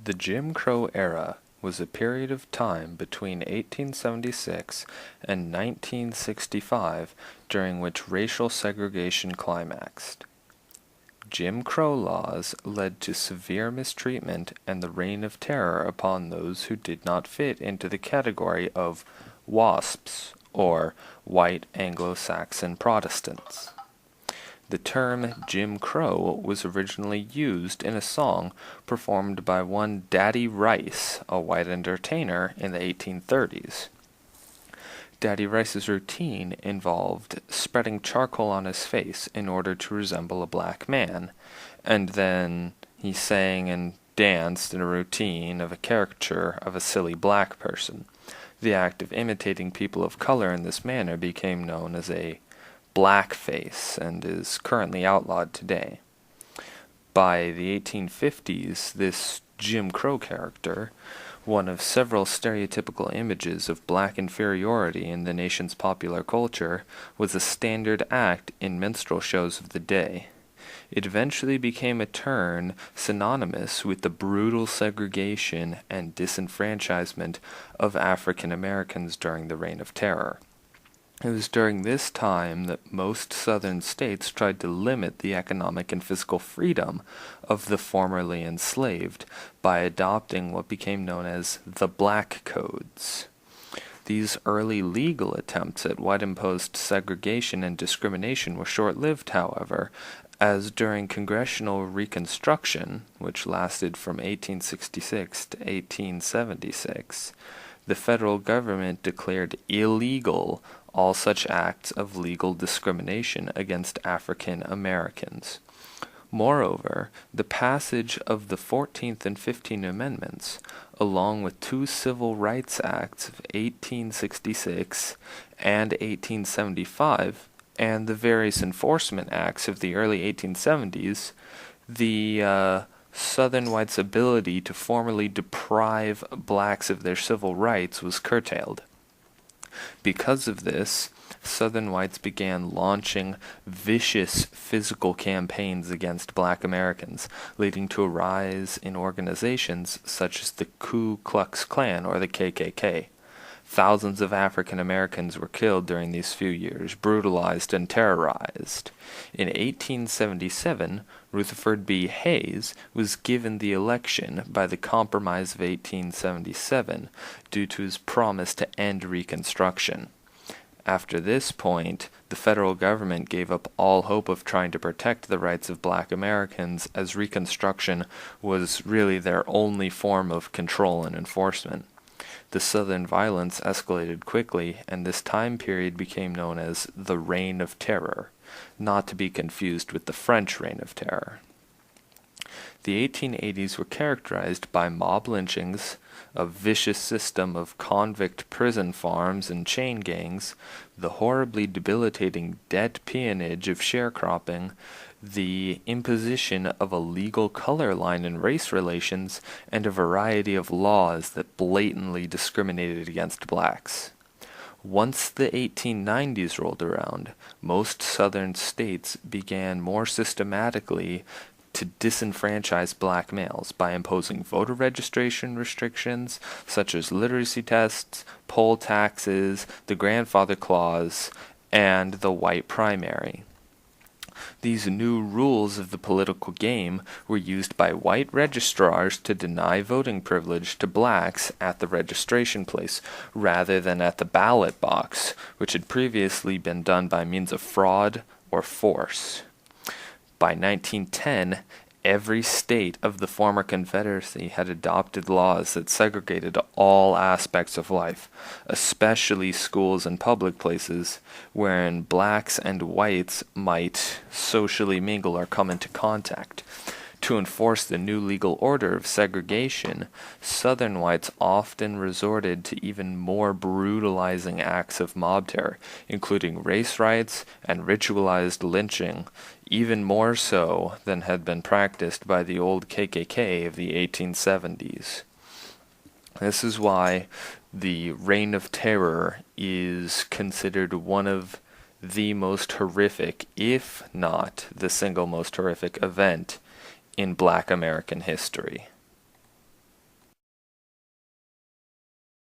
The Jim Crow era was a period of time between 1876 and 1965 during which racial segregation climaxed. Jim Crow laws led to severe mistreatment and the reign of terror upon those who did not fit into the category of WASPs, or White Anglo-Saxon Protestants. The term Jim Crow was originally used in a song performed by one Daddy Rice, a white entertainer in the 1830s. Daddy Rice's routine involved spreading charcoal on his face in order to resemble a black man, and then he sang and danced in a routine of a caricature of a silly black person. The act of imitating people of color in this manner became known as a blackface and is currently outlawed today. By the 1850s, this Jim Crow character, one of several stereotypical images of black inferiority in the nation's popular culture, was a standard act in minstrel shows of the day. It eventually became a term synonymous with the brutal segregation and disenfranchisement of African Americans during the Reign of Terror. It was during this time that most southern states tried to limit the economic and physical freedom of the formerly enslaved by adopting what became known as the Black Codes. These early legal attempts at white-imposed segregation and discrimination were short-lived, however, as during Congressional Reconstruction, which lasted from 1866 to 1876, the federal government declared illegal all such acts of legal discrimination against African Americans. Moreover, the passage of the 14th and 15th Amendments, along with two Civil Rights Acts of 1866 and 1875, and the various enforcement acts of the early 1870s, the Southern whites' ability to formally deprive blacks of their civil rights was curtailed. Because of this, Southern whites began launching vicious physical campaigns against black Americans, leading to a rise in organizations such as the Ku Klux Klan or the KKK. Thousands of African Americans were killed during these few years, brutalized and terrorized. In 1877, Rutherford B. Hayes was given the election by the Compromise of 1877 due to his promise to end Reconstruction. After this point, the federal government gave up all hope of trying to protect the rights of black Americans, as Reconstruction was really their only form of control and enforcement. The Southern violence escalated quickly, and this time period became known as the Reign of Terror, not to be confused with the French Reign of Terror. The 1880s were characterized by mob lynchings, a vicious system of convict prison farms and chain gangs, the horribly debilitating debt peonage of sharecropping, the imposition of a legal color line in race relations, and a variety of laws that blatantly discriminated against blacks. Once the 1890s rolled around, most southern states began more systematically to disenfranchise black males by imposing voter registration restrictions such as literacy tests, poll taxes, the grandfather clause, and the white primary. These new rules of the political game were used by white registrars to deny voting privilege to blacks at the registration place rather than at the ballot box, which had previously been done by means of fraud or force. By 1910, every state of the former Confederacy had adopted laws that segregated all aspects of life, especially schools and public places, wherein blacks and whites might socially mingle or come into contact. To enforce the new legal order of segregation, Southern whites often resorted to even more brutalizing acts of mob terror, including race riots and ritualized lynching, even more so than had been practiced by the old KKK of the 1870s. This is why the Reign of Terror is considered one of the most horrific, if not the single most horrific event in Black American history.